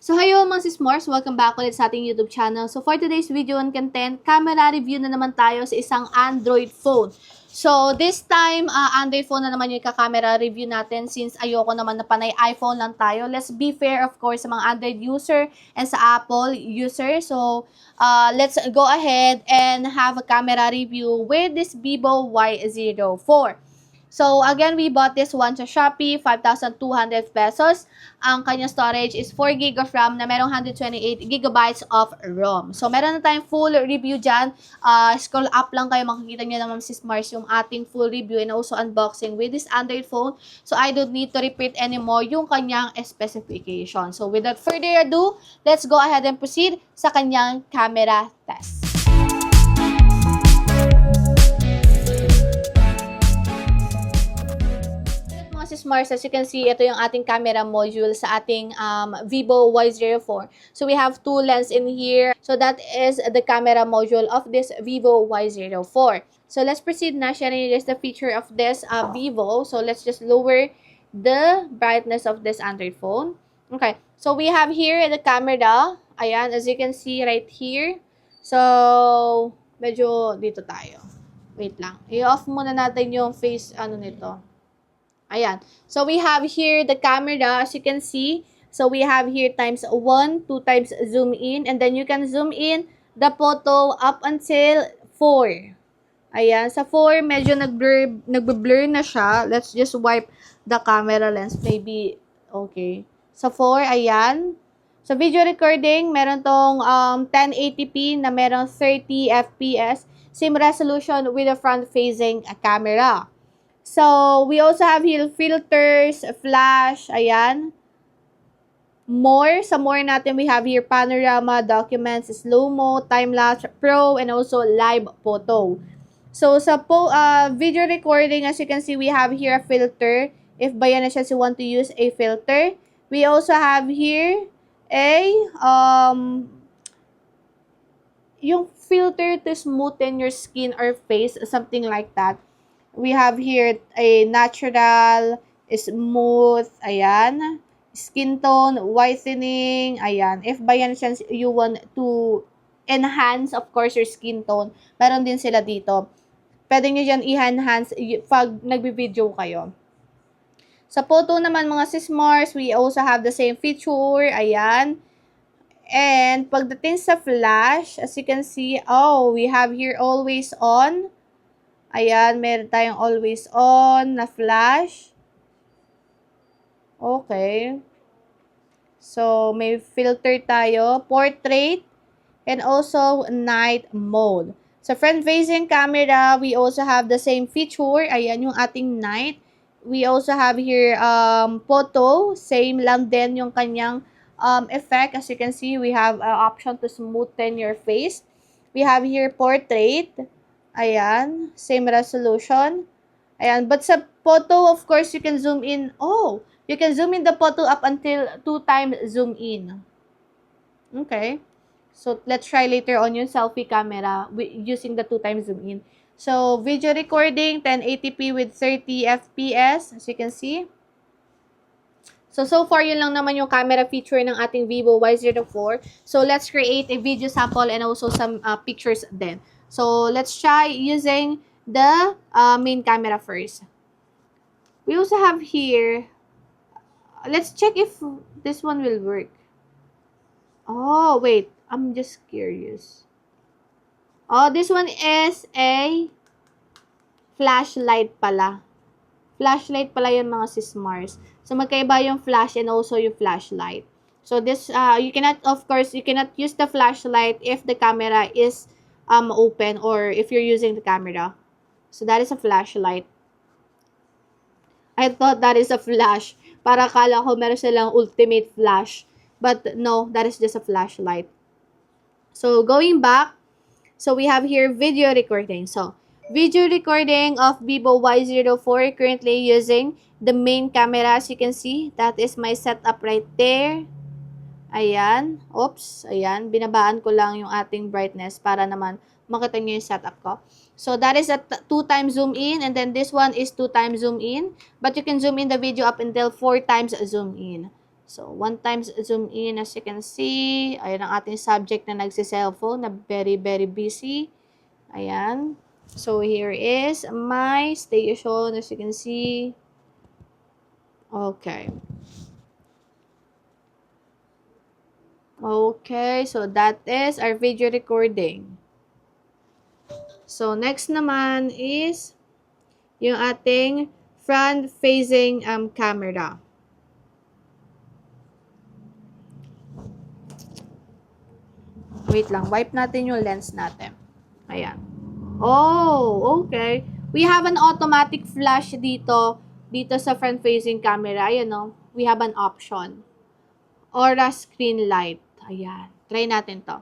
So, hayo mga sismores, welcome back ulit sa ating YouTube channel. So, for today's video and content, camera review na naman tayo sa isang Android phone. So, this time, Android phone na naman yung ka-camera review natin since ayoko naman na panay iPhone lang tayo. Let's be fair, of course, sa mga Android user and sa Apple user. So, let's go ahead and have a camera review with this Vivo Y04. So, again, we bought this one sa Shopee, 5,200 pesos. Ang kanyang storage is 4 GB of RAM na merong 128 GB of ROM. So, meron na tayong full review dyan. Scroll up lang kayo, makikita nyo naman si Mars yung ating full review and also unboxing with this Android phone. So, I don't need to repeat anymore yung kanyang specification. So, without further ado, let's go ahead and proceed sa kanyang camera test. Mars, as you can see, ito yung ating camera module sa ating Vivo Y04. So, we have two lens in here. So, that is the camera module of this Vivo Y04. So, let's proceed na. Sharing you guys the feature of this Vivo. So, let's just lower the brightness of this Android phone. Okay. So, we have here the camera. Ayan, as you can see right here. So, medyo dito tayo. Wait lang. I-off muna natin yung face, nito. Ayan. So, we have here the camera, as you can see. So, we have here times 1, 2 times zoom in. And then, you can zoom in the photo up until 4. Ayan. Sa 4, medyo nagbe-blur na siya. Let's just wipe the camera lens. Maybe, okay. Sa 4, ayan. Sa video recording, meron tong 1080p na meron 30 FPS. Same resolution with the front-facing camera. So, we also have here filters, flash, ayan. More, sa more natin, we have here panorama, documents, slow-mo, time-lapse, pro, and also live photo. So, sa video recording, as you can see, we have here a filter. If bayan na siya, you want to use a filter. We also have here a, yung filter to smoothen your skin or face, something like that. We have here a natural, smooth, ayan, skin tone, whitening, ayan. If by any chance you want to enhance, of course, your skin tone, meron din sila dito. Pwede nyo dyan i-enhance pag nagbi-video kayo. Sa photo naman, mga sismars, we also have the same feature, ayan. And pagdating sa flash, as you can see, we have here always on. Ayan, meron tayong always on na flash. Okay. So, may filter tayo, portrait, and also night mode. Sa front-facing camera, we also have the same feature. Ayan, yung ating night. We also have here photo. Same lang din yung kanyang effect. As you can see, we have an option to smoothen your face. We have here portrait. Ayan, same resolution. Ayan, but sa photo, of course, you can zoom in. You can zoom in the photo up until 2 times zoom in. Okay. So, let's try later on yung selfie camera using the 2 times zoom in. So, video recording, 1080p with 30 FPS, as you can see. So far, yun lang naman yung camera feature ng ating Vivo Y04. So, let's create a video sample and also some pictures then. So, let's try using the main camera first. We also have here, let's check if this one will work. Oh, wait. I'm just curious. This one is a flashlight pala. Flashlight pala yun, mga sismars. So, magkaiba yung flash and also yung flashlight. So, this, you cannot use the flashlight if the camera is open or if you're using the camera. So, that is a flashlight. I thought that is a flash. Para akala ko meron silang ultimate flash. But no, that is just a flashlight. So, going back. So, we have here video recording. So, video recording of Vivo Y04 currently using the main camera. As you can see, that is my setup right there. Ayan. Oops. Ayan. Binabaan ko lang yung ating brightness para naman makita nyo yung setup ko. So, that is a 2 times zoom in. And then, this one is 2 times zoom in. But you can zoom in the video up until 4 times zoom in. So, 1 times zoom in as you can see. Ayan ang ating subject na nagsi-cellphone na very, very busy. Ayan. So, here is my station as you can see. Okay. Okay, so that is our video recording. So, next naman is yung ating front-facing camera. Wait lang, wipe natin yung lens natin. Ayan. Oh, okay. We have an automatic flash dito sa front-facing camera. Ayan, no? We have an option. Aura screen light. Ayan. Try natin to.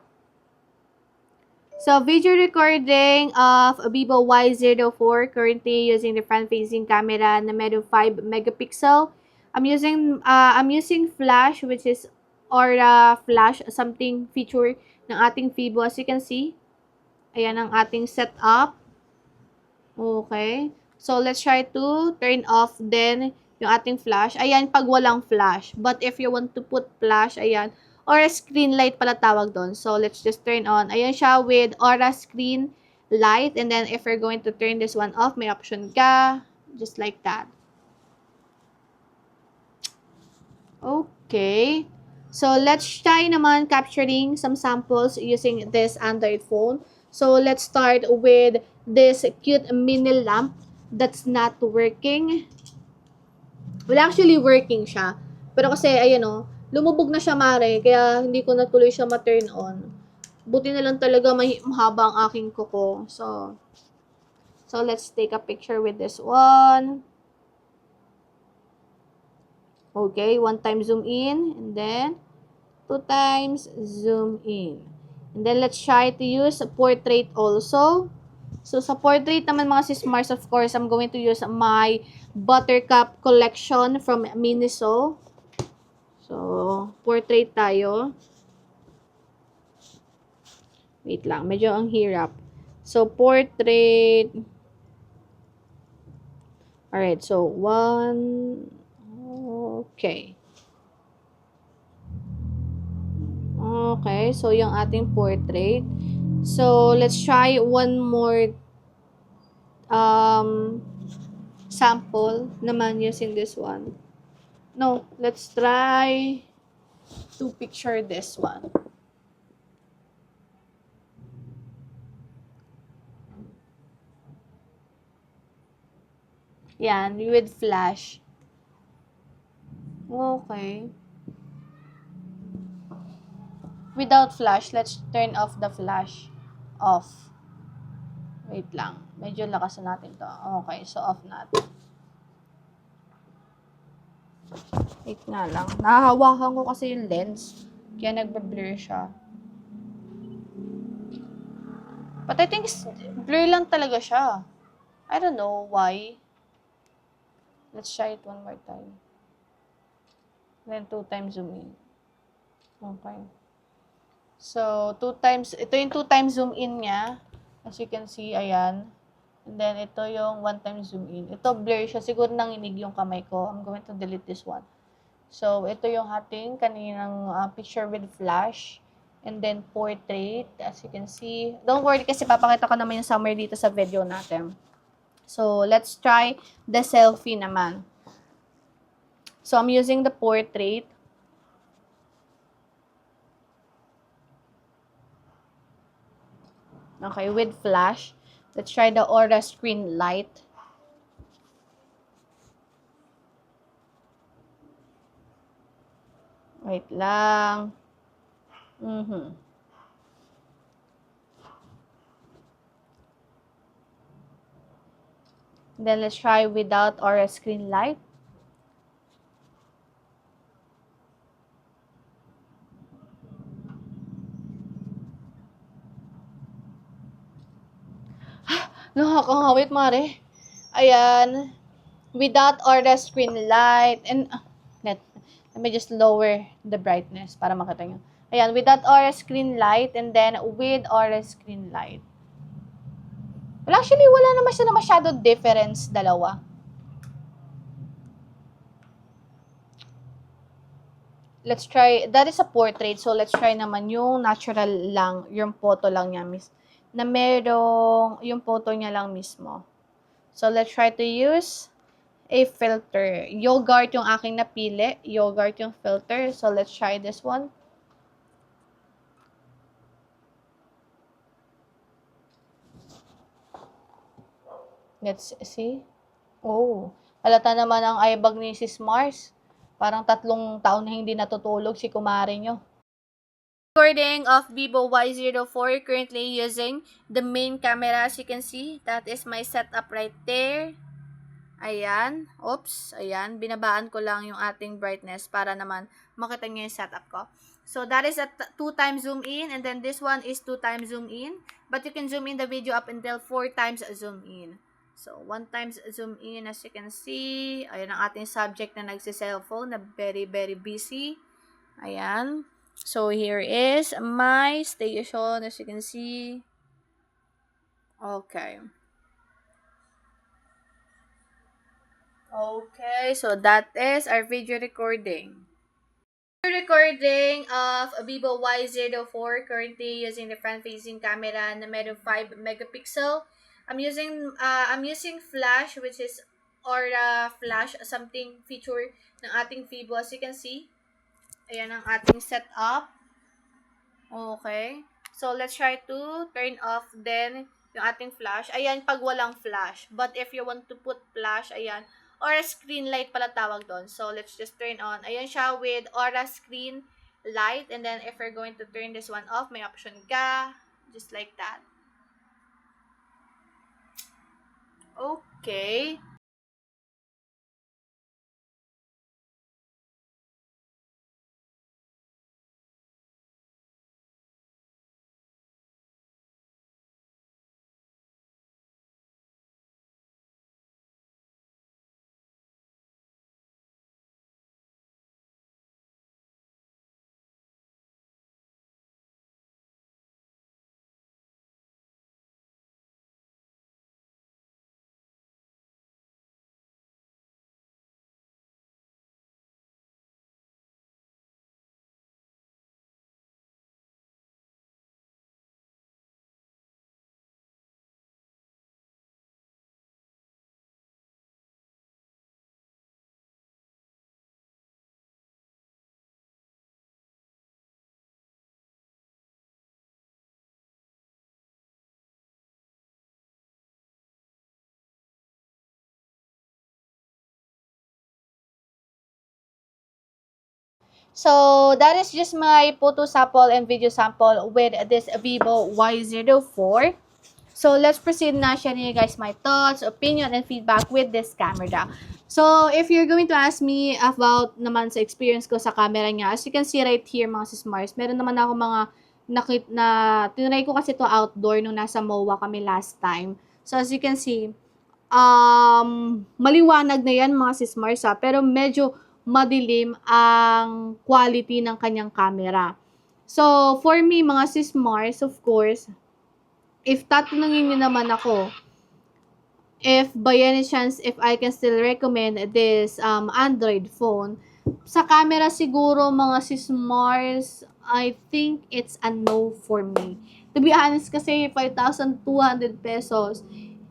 So, video recording of Vivo Y04, currently using the front-facing camera na meron 5 megapixel. I'm using flash, which is Aura flash, something feature ng ating Vivo. As you can see, ayan ang ating setup. Okay. So, let's try to turn off then yung ating flash. Ayan, pag walang flash. But if you want to put flash, ayan, Aura screen light pala tawag doon. So, let's just turn on. Ayan siya with Aura screen light. And then, if you're going to turn this one off, may option ka. Just like that. Okay. So, let's try naman capturing some samples using this Android phone. So, let's start with this cute mini lamp that's not working. Well, actually, working siya. Pero kasi, ayan o, lumubog na siya, mare, kaya hindi ko natuloy siya ma-turn on. Buti na lang talaga mahaba ang aking kuko. So, let's take a picture with this one. Okay, 1 time zoom in, and then 2 times zoom in. And then, let's try to use portrait also. So, sa portrait naman mga sis-Mars, of course, I'm going to use my Buttercup collection from Miniso. So, portrait tayo. Wait lang, medyo ang hirap. So, portrait. Alright, so, 1. Okay. Okay, so yung ating portrait. So, let's try one more sample naman using this one. No, let's try to picture this one. Yan, with flash. Okay. Without flash, let's turn off the flash. Off. Wait lang. Medyo lakasan natin to. Okay, so off natin. Wait nga lang. Nahahawakan ko kasi yung lens. Kaya nagbe-blur siya. But I think blur lang talaga siya. I don't know why. Let's try it one more time. Then 2 times zoom in. Okay. So, 2 times, ito yung 2 times zoom in niya. As you can see, ayan. And then, ito yung 1 time zoom in. Ito, blur siya. Siguro nanginig yung kamay ko. I'm going to delete this one. So, ito yung ating kaninang picture with flash. And then, portrait. As you can see. Don't worry kasi papakita ko naman yung summary dito sa video natin. So, let's try the selfie naman. So, I'm using the portrait. Okay, with flash. Let's try the Aura screen light. Wait lang. Then let's try without Aura screen light. Nakakangawit, mare. Ayan. Without Aura screen light. And, let me just lower the brightness para makita nyo. Ayan, without Aura screen light and then with Aura screen light. Well, actually, wala naman siya na masyado difference, dalawa. let's try, that is a portrait, so let's try naman yung natural lang, yung photo lang niya, na merong, yung photo niya lang mismo. So, let's try to use a filter. Yogurt yung aking napili. Yogurt yung filter. So, let's try this one. Let's see. Oh, halata naman ang eyebag ni Sis Mars. Parang 3 taon na hindi natutulog si kumare nyo. Recording of Vivo Y04, currently using the main camera. As you can see, that is my setup right there. Ayan. Oops. Ayan. Binabaan ko lang yung ating brightness para naman makita nyo yung setup ko. So, that is a 2 times zoom in. And then, this one is 2 times zoom in. But you can zoom in the video up until 4 times zoom in. So, 1 times zoom in, as you can see. Ayan ang ating subject na nagsi-cellphone na very, very busy. Ayan. So, here is my station, as you can see. Okay. Okay, so that is our video recording. Recording of Vivo Y04, currently using the front-facing camera na meron 5 megapixel. I'm using flash, which is Aura flash, something feature ng ating Vivo. As you can see, ayan ang ating setup. Okay. So, let's try to turn off then yung ating flash. Ayan, pag walang flash. But if you want to put flash, ayan, Aura screen light pala tawag doon. So, let's just turn on. Ayan siya with Aura screen light. And then, if we're going to turn this one off, may option ka. Just like that. Okay. So, that is just my photo sample and video sample with this Vivo Y04. So, let's proceed na share you guys my thoughts, opinion, and feedback with this camera. So, if you're going to ask me about naman sa experience ko sa camera niya, as you can see right here mga sis Mars, meron naman ako mga tinry ko kasi to outdoor nung nasa MOA kami last time. So, as you can see, maliwanag na yan mga sis Mars pero medyo madilim ang quality ng kanyang camera. So, for me, mga sis Mars, of course, if tatanungin niyo naman ako, if by any chance, if I can still recommend this Android phone, sa camera siguro, mga sis Mars, I think it's a no for me. To be honest kasi, 5,200 pesos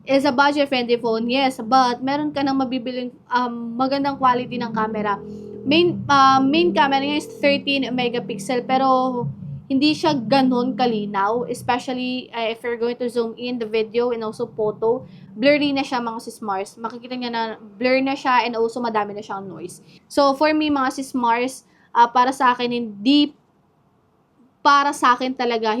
is a budget-friendly phone, yes, but meron ka nang mabibiling magandang quality ng camera. Main camera niya is 13 megapixel, pero hindi siya ganun kalinaw, especially if you're going to zoom in the video and also photo, blurry na siya mga sis Mars. Makikita niya na blur na siya and also madami na siyang noise. So, for me mga sis Mars, para sa akin, hindi para sa akin talaga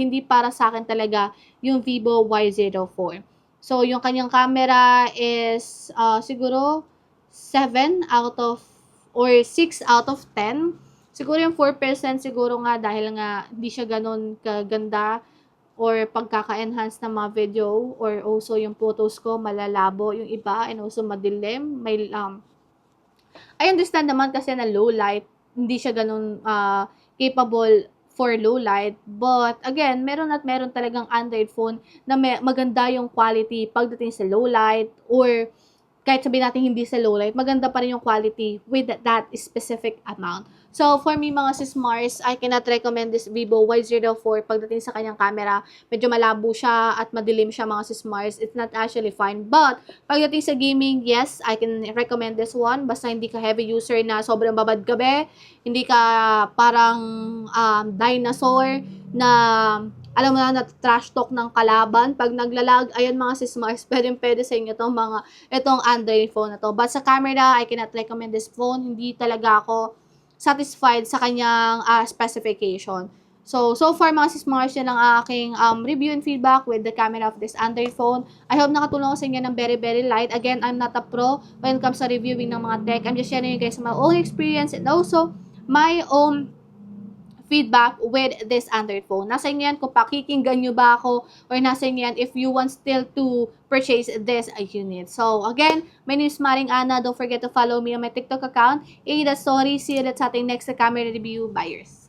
yung Vivo Y04. So, yung kanyang camera is siguro 7 out of or 6 out of 10. Siguro yung 4% siguro nga dahil nga hindi siya ganun kaganda or pagkaka-enhance ng mga video or also yung photos ko malalabo yung iba and also madilim. I understand naman kasi na low light, hindi siya ganun capable for low light. But, again, meron talagang Android phone na maganda yung quality pagdating sa low light or kahit sabihin natin hindi sa low light, maganda pa rin yung quality with that specific amount. So, for me mga sis Mars, I cannot recommend this Vivo Y04 pagdating sa kanyang camera. Medyo malabo siya at madilim siya mga sis Mars. It's not actually fine. But, pagdating sa gaming, yes, I can recommend this one. Basta hindi ka heavy user na sobrang babad gabi. Hindi ka parang dinosaur na alam mo na trash talk ng kalaban. Pag naglalag, ayan mga sis Mars, pwede sa inyo itong Android phone na to. But sa camera, I cannot recommend this phone. Hindi talaga ako satisfied sa kanyang specification. So far mga sis Mars, yan ang aking review and feedback with the camera of this Android phone. I hope nakatulong ko sa inyo ng very light. Again, I'm not a pro when it comes to reviewing ng mga tech. I'm just sharing you guys my own experience and also my own feedback with this Android phone. Nasa inyo yan kung pakikinggan nyo ba ako or nasa inyo yan if you want still to purchase this unit. So, again, my name is Maring Ana. Don't forget to follow me on my TikTok account. Ada Story. See you sa ating next camera review. Buyers.